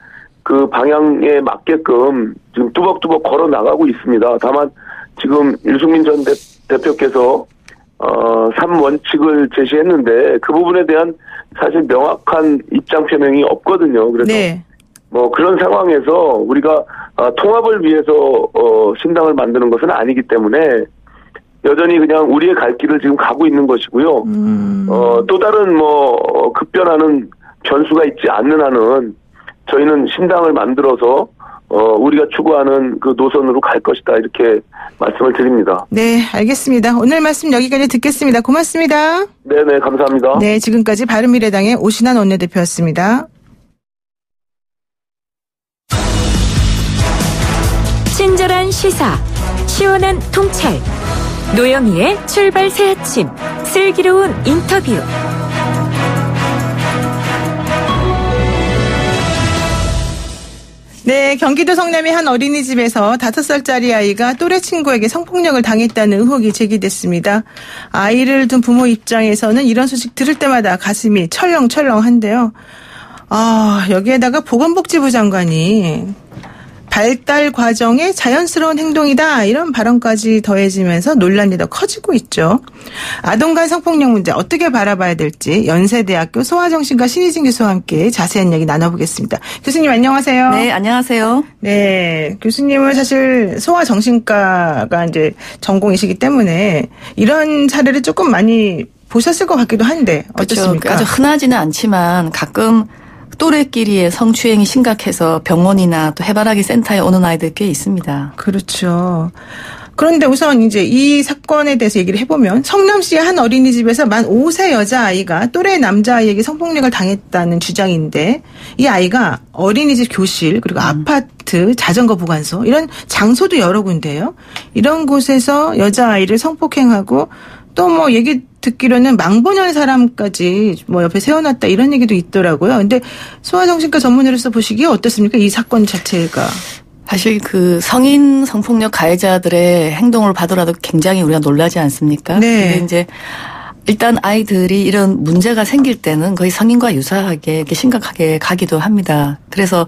그 방향에 맞게끔 지금 뚜벅뚜벅 걸어 나가고 있습니다. 다만 지금 유승민 전 대표께서 3원칙을 제시했는데 그 부분에 대한 사실 명확한 입장 표명이 없거든요. 그래서 네. 뭐 그런 상황에서 우리가 통합을 위해서 신당을 만드는 것은 아니기 때문에 여전히 그냥 우리의 갈 길을 지금 가고 있는 것이고요. 또 다른 뭐 급변하는 변수가 있지 않는 한은 저희는 신당을 만들어서 우리가 추구하는 그 노선으로 갈 것이다 이렇게 말씀을 드립니다. 네, 알겠습니다. 오늘 말씀 여기까지 듣겠습니다. 고맙습니다. 네네, 감사합니다. 네, 지금까지 바른미래당의 오신환 원내대표였습니다. 친절한 시사, 시원한 통찰, 노영희의 출발 새 아침, 슬기로운 인터뷰. 네, 경기도 성남의 한 어린이집에서 5살짜리 아이가 또래 친구에게 성폭력을 당했다는 의혹이 제기됐습니다. 아이를 둔 부모 입장에서는 이런 소식 들을 때마다 가슴이 철렁철렁한데요. 여기에다가 보건복지부 장관이 발달 과정의 자연스러운 행동이다 이런 발언까지 더해지면서 논란이 더 커지고 있죠. 아동 간 성폭력 문제 어떻게 바라봐야 될지 연세대학교 소아정신과 신희진 교수와 함께 자세한 얘기 나눠보겠습니다. 교수님 안녕하세요. 네, 안녕하세요. 네, 교수님은 사실 소아정신과가 이제 전공이시기 때문에 이런 사례를 조금 많이 보셨을 것 같기도 한데 어떻습니까? 그렇죠. 아주 흔하지는 않지만 가끔 또래끼리의 성추행이 심각해서 병원이나 또 해바라기 센터에 오는 아이들 꽤 있습니다. 그렇죠. 그런데 우선 이제 이 사건에 대해서 얘기를 해보면 성남시의 한 어린이집에서 만 5세 여자아이가 또래 남자아이에게 성폭력을 당했다는 주장인데 이 아이가 어린이집 교실 그리고 아파트 자전거 보관소 이런 장소도 여러 군데예요. 이런 곳에서 여자아이를 성폭행하고 또 뭐 얘기 듣기로는 망보는 사람까지 뭐 옆에 세워놨다 이런 얘기도 있더라고요. 근데 소아정신과 전문의로서 보시기에 어떻습니까? 이 사건 자체가. 사실 그 성인 성폭력 가해자들의 행동을 봐더라도 굉장히 우리가 놀라지 않습니까? 네. 근데 이제 일단 아이들이 이런 문제가 생길 때는 거의 성인과 유사하게 이렇게 심각하게 가기도 합니다. 그래서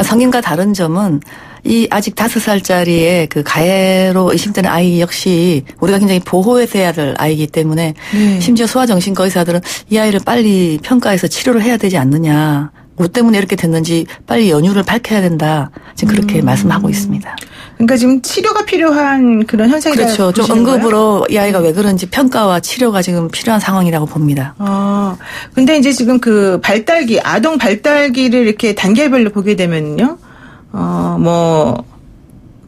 성인과 다른 점은 이 아직 5살짜리의 그 가해로 의심되는 아이 역시 우리가 굉장히 보호해서 해야 될 아이이기 때문에 심지어 소아정신과 의사들은 이 아이를 빨리 평가해서 치료를 해야 되지 않느냐. 뭐 때문에 이렇게 됐는지 빨리 연유를 밝혀야 된다. 지금 그렇게 말씀하고 있습니다. 그러니까 지금 치료가 필요한 그런 현상이라고 그렇죠. 좀 보시는 응급으로 거예요? 이 아이가 왜 그런지 평가와 치료가 지금 필요한 상황이라고 봅니다. 근데 이제 지금 그 발달기, 아동 발달기를 이렇게 단계별로 보게 되면요.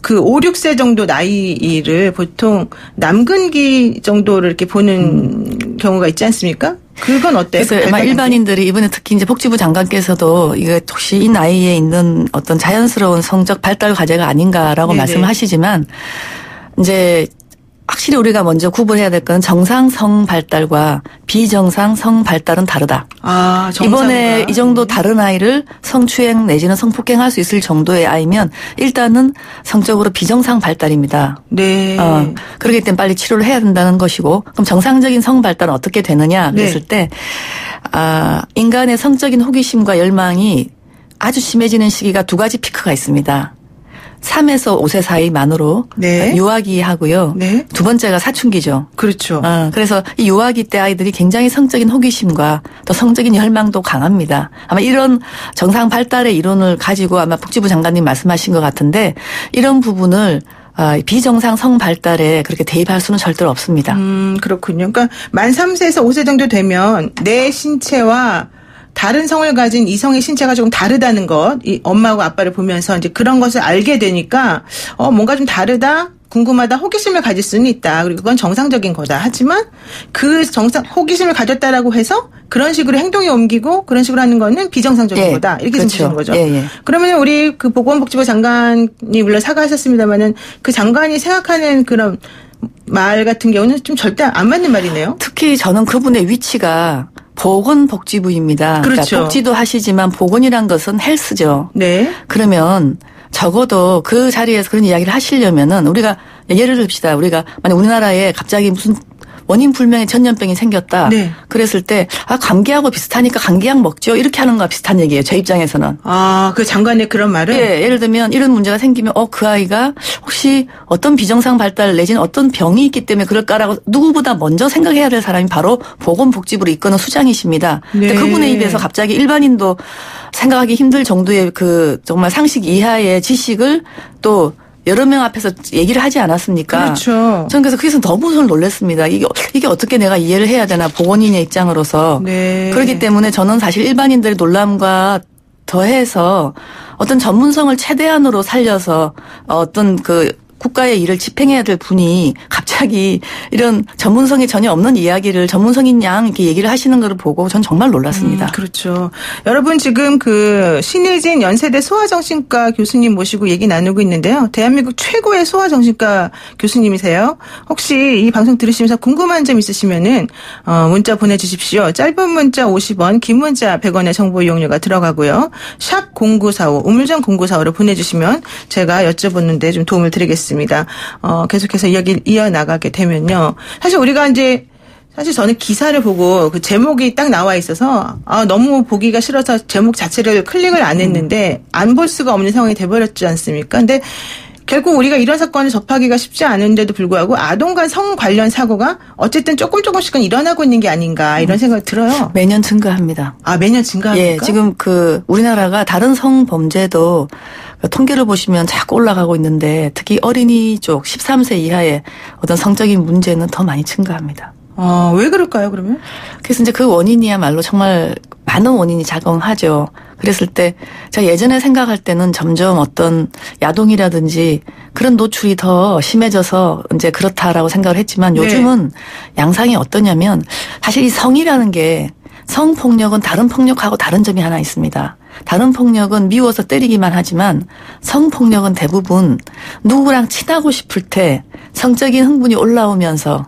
그 5, 6세 정도 나이를 보통 남근기 정도를 이렇게 보는 경우가 있지 않습니까? 그건 어때요? 그래서 아마 일반인들이 이번에 특히 이제 복지부 장관께서도 이게 혹시 이 나이에 있는 어떤 자연스러운 성적 발달 과제가 아닌가라고 네네. 말씀하시지만 이제 확실히 우리가 먼저 구분해야 될 건 정상 성 발달과 비정상 성 발달은 다르다. 정상과. 이번에 이 정도 다른 아이를 성추행 내지는 성폭행할 수 있을 정도의 아이면 일단은 성적으로 비정상 발달입니다. 네. 그렇기 때문에 빨리 치료를 해야 된다는 것이고 그럼 정상적인 성 발달은 어떻게 되느냐 그랬을 때 인간의 성적인 호기심과 열망이 아주 심해지는 시기가 2가지 피크가 있습니다. 3에서 5세 사이 만으로 네. 유아기 하고요. 네. 두 번째가 사춘기죠. 그렇죠. 그래서 이 유아기 때 아이들이 굉장히 성적인 호기심과 또 성적인 열망도 강합니다. 아마 이런 정상 발달의 이론을 가지고 아마 복지부 장관님 말씀하신 것 같은데 이런 부분을 비정상 성 발달에 그렇게 대입할 수는 절대로 없습니다. 그렇군요. 그러니까 만 3세에서 5세 정도 되면 내 신체와 다른 성을 가진 이성의 신체가 조금 다르다는 것, 이 엄마하고 아빠를 보면서 이제 그런 것을 알게 되니까, 뭔가 좀 다르다, 궁금하다, 호기심을 가질 수는 있다. 그리고 그건 정상적인 거다. 하지만 그 호기심을 가졌다라고 해서 그런 식으로 행동이 옮기고 그런 식으로 하는 거는 비정상적인 거다. 이렇게 그렇죠. 보시는 거죠. 예. 그러면 우리 그 보건복지부 장관이 물론 사과하셨습니다만은 그 장관이 생각하는 그런 말 같은 경우는 좀 절대 안 맞는 말이네요. 특히 저는 그분의 위치가 보건복지부입니다. 그렇죠. 그러니까 복지도 하시지만 보건이란 것은 헬스죠. 네. 그러면 적어도 그 자리에서 그런 이야기를 하시려면은 우리가 예를 듭시다. 우리가 만약 우리나라에 갑자기 무슨 원인 불명의 전염병이 생겼다. 네. 그랬을 때 감기하고 비슷하니까 감기약 먹죠. 이렇게 하는 거와 비슷한 얘기예요. 제 입장에서는. 그 장관의 그런 말은? 예, 예를 들면 이런 문제가 생기면 그 아이가 혹시 어떤 비정상 발달 내지는 어떤 병이 있기 때문에 그럴까라고 누구보다 먼저 생각해야 될 사람이 바로 보건복지부를 이끄는 수장이십니다. 근데 네. 그분의 입에서 갑자기 일반인도 생각하기 힘들 정도의 그 정말 상식 이하의 지식을 또 여러 명 앞에서 얘기를 하지 않았습니까? 그렇죠. 저는 그래서 거기서 너무 놀랐습니다. 이게 어떻게 내가 이해를 해야 되나 보건인의 입장으로서. 네. 그렇기 때문에 저는 사실 일반인들의 놀람과 더해서 어떤 전문성을 최대한으로 살려서 어떤 그 국가의 일을 집행해야 될 분이 갑자기 이런 전문성이 전혀 없는 이야기를 전문성인 양 이렇게 얘기를 하시는 걸 보고 전 정말 놀랐습니다. 그렇죠. 여러분 지금 그 신혜진 연세대 소아정신과 교수님 모시고 얘기 나누고 있는데요. 대한민국 최고의 소아정신과 교수님이세요. 혹시 이 방송 들으시면서 궁금한 점 있으시면은 문자 보내주십시오. 짧은 문자 50원, 긴 문자 100원의 정보 이용료가 들어가고요. 샵 0945, 우물정 0945로 보내주시면 제가 여쭤보는데 좀 도움을 드리겠습니다. 계속해서 이야기를 이어나가게 되면요. 사실 우리가 이제 사실 저는 기사를 보고 그 제목이 딱 나와 있어서 너무 보기가 싫어서 제목 자체를 클릭을 안 했는데 안 볼 수가 없는 상황이 돼버렸지 않습니까? 근데 결국 우리가 이런 사건을 접하기가 쉽지 않은데도 불구하고 아동 간 성 관련 사고가 어쨌든 조금씩은 일어나고 있는 게 아닌가 이런 생각이 들어요. 매년 증가합니다. 매년 증가합니까? 예, 지금 우리나라가 다른 성범죄도 통계를 보시면 자꾸 올라가고 있는데 특히 어린이 쪽 13세 이하의 어떤 성적인 문제는 더 많이 증가합니다. 왜 그럴까요, 그러면? 그래서 이제 그 원인이야말로 정말 많은 원인이 작용하죠. 그랬을 때 제가 예전에 생각할 때는 점점 어떤 야동이라든지 그런 노출이 더 심해져서 이제 그렇다라고 생각을 했지만 요즘은 양상이 어떠냐면 사실 이 성이라는 게 성폭력은 다른 폭력하고 다른 점이 하나 있습니다. 다른 폭력은 미워서 때리기만 하지만 성폭력은 대부분 누구랑 친하고 싶을 때 성적인 흥분이 올라오면서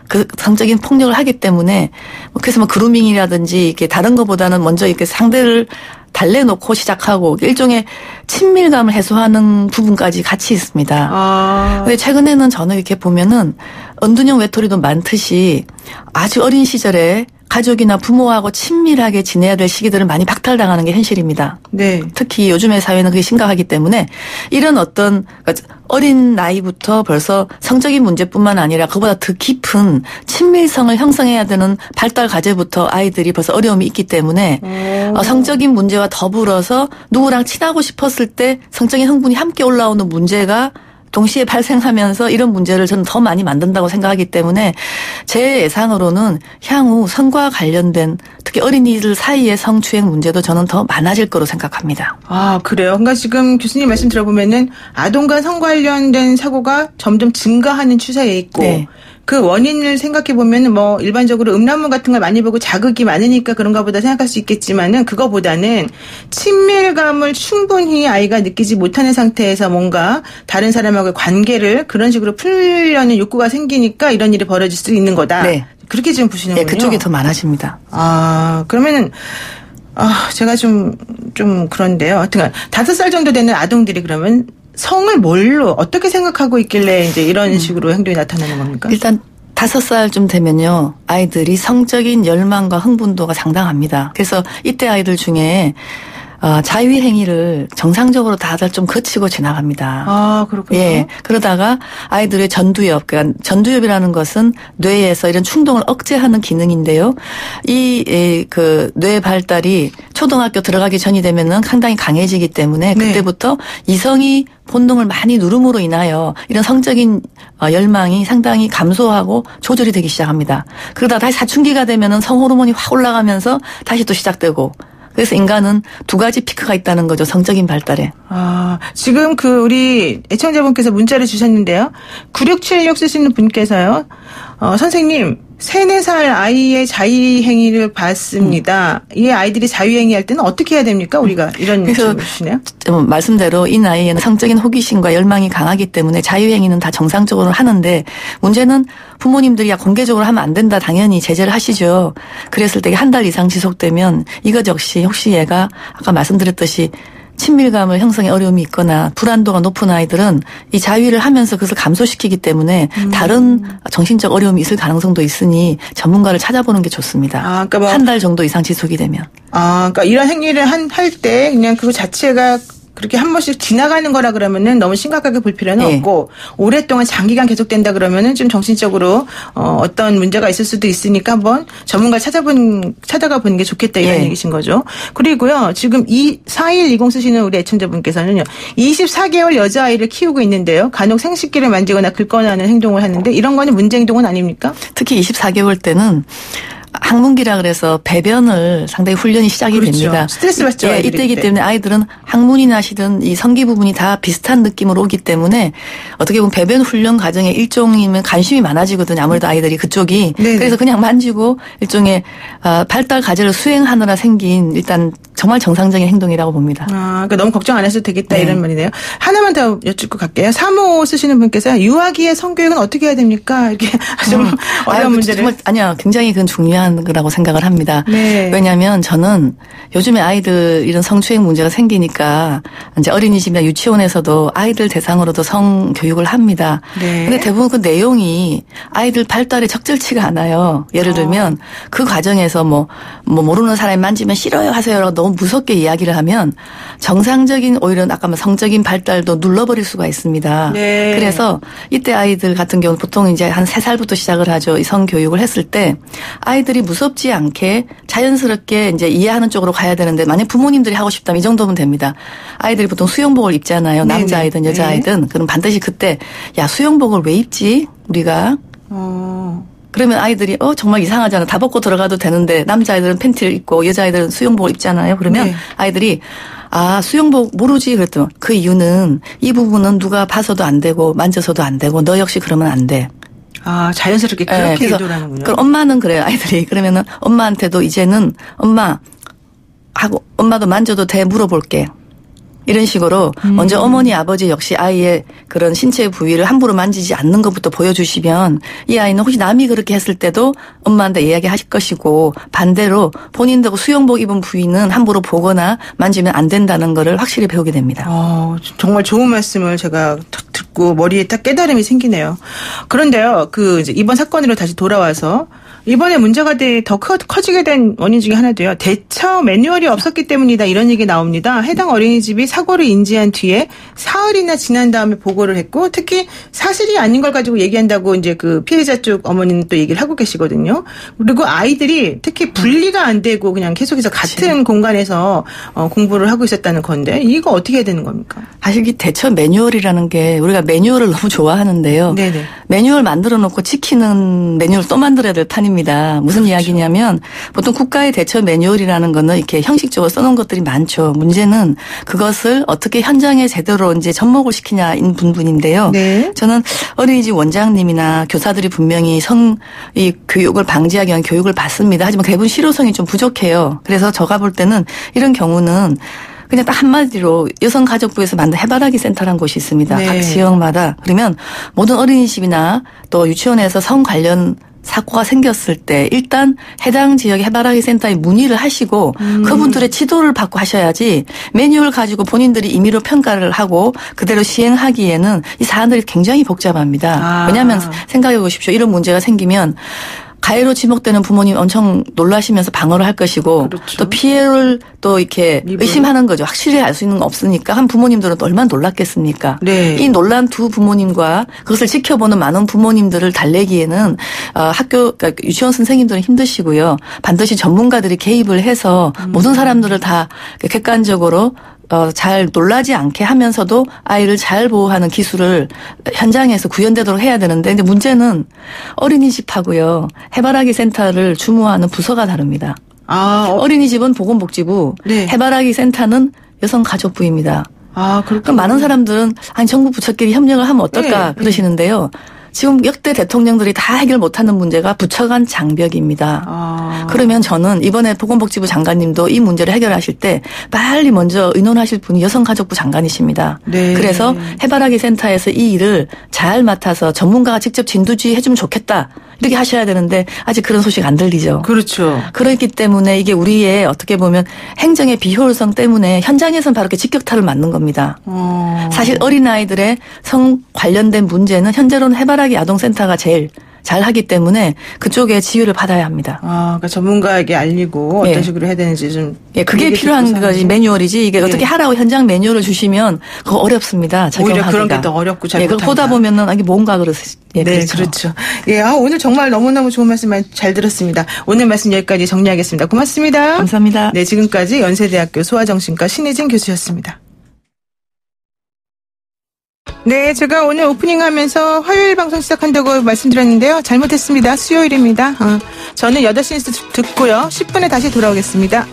그 성적인 폭력을 하기 때문에 그래서 그루밍이라든지 이렇게 다른 것보다는 먼저 이렇게 상대를 달래놓고 시작하고 일종의 친밀감을 해소하는 부분까지 같이 있습니다. 근데 최근에는 저는 이렇게 보면은 은둔형 외톨이도 많듯이 아주 어린 시절에 가족이나 부모하고 친밀하게 지내야 될 시기들은 많이 박탈당하는 게 현실입니다. 네. 특히 요즘의 사회는 그게 심각하기 때문에 이런 어떤 어린 나이부터 벌써 성적인 문제뿐만 아니라 그보다 더 깊은 친밀성을 형성해야 되는 발달 과제부터 아이들이 벌써 어려움이 있기 때문에 성적인 문제와 더불어서 누구랑 친하고 싶었을 때 성적인 흥분이 함께 올라오는 문제가 동시에 발생하면서 이런 문제를 저는 더 많이 만든다고 생각하기 때문에 제 예상으로는 향후 성과 관련된 특히 어린이들 사이의 성추행 문제도 저는 더 많아질 거로 생각합니다. 아, 그래요? 그러니까 지금 교수님 말씀 들어보면은 아동과 성 관련된 사고가 점점 증가하는 추세에 있고 네. 그 원인을 생각해 보면은 뭐 일반적으로 음란물 같은 걸 많이 보고 자극이 많으니까 그런가 보다 생각할 수 있겠지만은 그거보다는 친밀감을 충분히 아이가 느끼지 못하는 상태에서 뭔가 다른 사람하고의 관계를 그런 식으로 풀려는 욕구가 생기니까 이런 일이 벌어질 수 있는 거다. 네. 그렇게 지금 보시는군요. 네, 그쪽이 더 많아집니다. 아, 그러면은 제가 좀 그런데요. 하여튼 5살 정도 되는 아동들이 그러면 성을 뭘로 어떻게 생각하고 있길래 이제 이런 식으로 행동이 나타나는 겁니까? 일단 5살쯤 되면요. 아이들이 성적인 열망과 흥분도가 상당합니다. 그래서 이때 아이들 중에 자위 행위를 정상적으로 다들 좀 거치고 지나갑니다. 아, 그렇군요. 예. 그러다가 아이들의 전두엽, 그러니까 전두엽이라는 것은 뇌에서 이런 충동을 억제하는 기능인데요. 그 뇌 발달이 초등학교 들어가기 전이 되면은 상당히 강해지기 때문에 그때부터 이성이 본능을 많이 누름으로 인하여 이런 성적인 열망이 상당히 감소하고 조절이 되기 시작합니다. 그러다 다시 사춘기가 되면은 성호르몬이 확 올라가면서 다시 또 시작되고 그래서 인간은 2가지 피크가 있다는 거죠. 성적인 발달에. 아, 지금 우리 애청자분께서 문자를 주셨는데요. 9676 쓰시는 분께서요. 선생님, 3, 4살 아이의 자위행위를 봤습니다. 이 아이들이 자위행위할 때는 어떻게 해야 됩니까? 우리가 이런 질문이시네요. 말씀대로 이 나이에는 성적인 호기심과 열망이 강하기 때문에 자위행위는 다 정상적으로 하는데 문제는 부모님들이 공개적으로 하면 안 된다 당연히 제재를 하시죠. 그랬을 때 1달 이상 지속되면 이것 역시 혹시 얘가 아까 말씀드렸듯이 친밀감을 형성에 어려움이 있거나 불안도가 높은 아이들은 이 자위를 하면서 그것을 감소시키기 때문에 다른 정신적 어려움이 있을 가능성도 있으니 전문가를 찾아보는 게 좋습니다. 아, 그러니까 1달 정도 이상 지속이 되면. 아, 그러니까 이런 행위를 할 때 그냥 그거 자체가 그렇게 한 번씩 지나가는 거라 그러면은 너무 심각하게 볼 필요는 없고 오랫동안 장기간 계속된다 그러면은 좀 정신적으로 어떤 문제가 있을 수도 있으니까 한번 전문가 찾아가 보는 게 좋겠다 이런 얘기신 거죠. 그리고요. 지금 4120 쓰시는 우리 애청자분께서는요. 24개월 여자아이를 키우고 있는데요. 간혹 생식기를 만지거나 긁거나 하는 행동을 하는데 이런 거는 문제 행동은 아닙니까? 특히 24개월 때는 항문기라 그래서 배변을 상당히 훈련이 시작이 됩니다. 스트레스 받죠. 예, 이때이기 때문에 아이들은 항문이 나시든 이 성기 부분이 다 비슷한 느낌으로 오기 때문에 어떻게 보면 배변 훈련 과정의 일종이면 관심이 많아지거든요. 아무래도 아이들이 그쪽이. 네네. 그래서 그냥 만지고 일종의 발달 과제를 수행하느라 생긴 일단 정말 정상적인 행동이라고 봅니다. 아, 그러니까 너무 걱정 안 해도 되겠다 이런 말이네요. 하나만 더 여쭙고 갈게요. 3호 쓰시는 분께서 유아기의 성교육은 어떻게 해야 됩니까? 이렇게 좀 어려운 문제를. 정말 아니요. 굉장히 그건 중요한 거라고 생각을 합니다. 네. 왜냐하면 저는 요즘에 아이들 이런 성추행 문제가 생기니까 이제 어린이집이나 유치원에서도 아이들 대상으로도 성교육을 합니다. 네. 근데 대부분 그 내용이 아이들 발달에 적절치가 않아요. 예를 들면 그 과정에서 뭐 모르는 사람이 만지면 싫어요 하세요라고 너무 무섭게 이야기를 하면 정상적인 오히려 아까 성적인 발달도 눌러버릴 수가 있습니다. 네. 그래서 이때 아이들 같은 경우는 보통 이제 한 3살부터 시작을 하죠. 이 성교육을 했을 때 아이들이 무섭지 않게 자연스럽게 이제 이해하는 쪽으로 가야 되는데 만약 부모님들이 하고 싶다면 이 정도면 됩니다. 아이들이 보통 수영복을 입잖아요. 남자아이든 여자아이든. 그럼 반드시 그때 야 수영복을 왜 입지? 우리가. 그러면 아이들이 정말 이상하잖아. 다 벗고 들어가도 되는데 남자아이들은 팬티를 입고 여자아이들은 수영복을 입잖아요. 그러면 아이들이 수영복 모르지 그랬더니 그 이유는 이 부분은 누가 봐서도 안 되고 만져서도 안 되고 너 역시 그러면 안 돼. 아, 자연스럽게 그렇게 유도하는군요. 그럼 엄마는 그래요, 아이들이. 그러면은 엄마한테도 이제는 엄마도 만져도 돼 물어볼게. 이런 식으로 먼저 어머니 아버지 역시 아이의 그런 신체 부위를 함부로 만지지 않는 것부터 보여주시면 이 아이는 혹시 남이 그렇게 했을 때도 엄마한테 이야기하실 것이고 반대로 본인도 수영복 입은 부위는 함부로 보거나 만지면 안 된다는 거를 확실히 배우게 됩니다. 정말 좋은 말씀을 제가 딱 듣고 머리에 딱 깨달음이 생기네요. 그런데요, 이제 이번 사건으로 다시 돌아와서 이번에 문제가 더 커지게 된 원인 중에 하나도요. 대처 매뉴얼이 없었기 때문이다 이런 얘기 나옵니다. 해당 어린이집이 사고를 인지한 뒤에 사흘이나 지난 다음에 보고를 했고 특히 사실이 아닌 걸 가지고 얘기한다고 이제 그 피해자 쪽 어머니는 또 얘기를 하고 계시거든요. 그리고 아이들이 특히 분리가 안 되고 그냥 계속해서 같은 공간에서 공부를 하고 있었다는 건데 이거 어떻게 해야 되는 겁니까? 사실 이 대처 매뉴얼이라는 게 우리가 매뉴얼을 너무 좋아하는데요. 네네. 매뉴얼 만들어 놓고 지키는 매뉴얼 또 만들어야 될 판입니다. 무슨 이야기냐면 보통 국가의 대처 매뉴얼이라는 거는 이렇게 형식적으로 써놓은 것들이 많죠. 문제는 그것을 어떻게 현장에 제대로 이제 접목을 시키냐인 부분인데요. 네. 저는 어린이집 원장님이나 교사들이 분명히 이 교육을 방지하기 위한 교육을 받습니다. 하지만 대부분 실효성이 좀 부족해요. 그래서 제가 볼 때는 이런 경우는 그냥 딱 한마디로 여성가족부에서 만든 해바라기 센터라는 곳이 있습니다. 네. 각 지역마다. 그러면 모든 어린이집이나 또 유치원에서 성 관련 사고가 생겼을 때 일단 해당 지역의 해바라기 센터에 문의를 하시고 그분들의 지도를 받고 하셔야지 매뉴얼 가지고 본인들이 임의로 평가를 하고 그대로 시행하기에는 이 사안들이 굉장히 복잡합니다. 왜냐하면 생각해 보십시오. 이런 문제가 생기면 가해로 지목되는 부모님 엄청 놀라시면서 방어를 할 것이고 그렇죠. 또 피해를 또 이렇게 의심하는 거죠. 확실히 알 수 있는 건 없으니까 한 부모님들은 또 얼마나 놀랐겠습니까? 네. 이 놀란 두 부모님과 그것을 지켜보는 많은 부모님들을 달래기에는 그러니까 유치원 선생님들은 힘드시고요. 반드시 전문가들이 개입을 해서 모든 사람들을 다 객관적으로 잘 놀라지 않게 하면서도 아이를 잘 보호하는 기술을 현장에서 구현되도록 해야 되는데 근데 문제는 어린이집하고요. 해바라기 센터를 주무하는 부서가 다릅니다. 어린이집은 보건복지부, 네. 해바라기 센터는 여성가족부입니다. 그럼 많은 사람들은 아니 정부 부처끼리 협력을 하면 어떨까 네. 그러시는데요. 지금 역대 대통령들이 다 해결 못하는 문제가 부처 간 장벽입니다. 그러면 저는 이번에 보건복지부 장관님도 이 문제를 해결하실 때 빨리 먼저 의논하실 분이 여성가족부 장관이십니다. 네. 그래서 해바라기 센터에서 이 일을 잘 맡아서 전문가가 직접 진두지휘 해주면 좋겠다. 이렇게 하셔야 되는데 아직 그런 소식 안 들리죠. 그렇죠. 그렇기 때문에 이게 우리의 어떻게 보면 행정의 비효율성 때문에 현장에서는 바로 이렇게 직격탄을 맞는 겁니다. 사실 어린아이들의 성 관련된 문제는 현재로는 해바라기 아동센터가 제일 잘하기 때문에 그쪽에 지휘를 받아야 합니다. 그러니까 전문가에게 알리고 어떤 식으로 해야 되는지 좀. 그게 필요한 거지 매뉴얼이지 이게 어떻게 하라고 현장 매뉴얼을 주시면 그거 어렵습니다. 적용하기가. 오히려 그런 게 더 어렵고 잘 못한다. 보다 보면은 이게 뭔가 그렇지. 네, 그렇죠. 오늘 정말 너무너무 좋은 말씀 잘 들었습니다. 오늘 말씀 여기까지 정리하겠습니다. 고맙습니다. 감사합니다. 네, 지금까지 연세대학교 소아정신과 신혜진 교수였습니다. 네, 제가 오늘 오프닝 하면서 화요일 방송 시작한다고 말씀드렸는데요. 잘못했습니다. 수요일입니다. 저는 8시 뉴스 듣고요. 10분에 다시 돌아오겠습니다.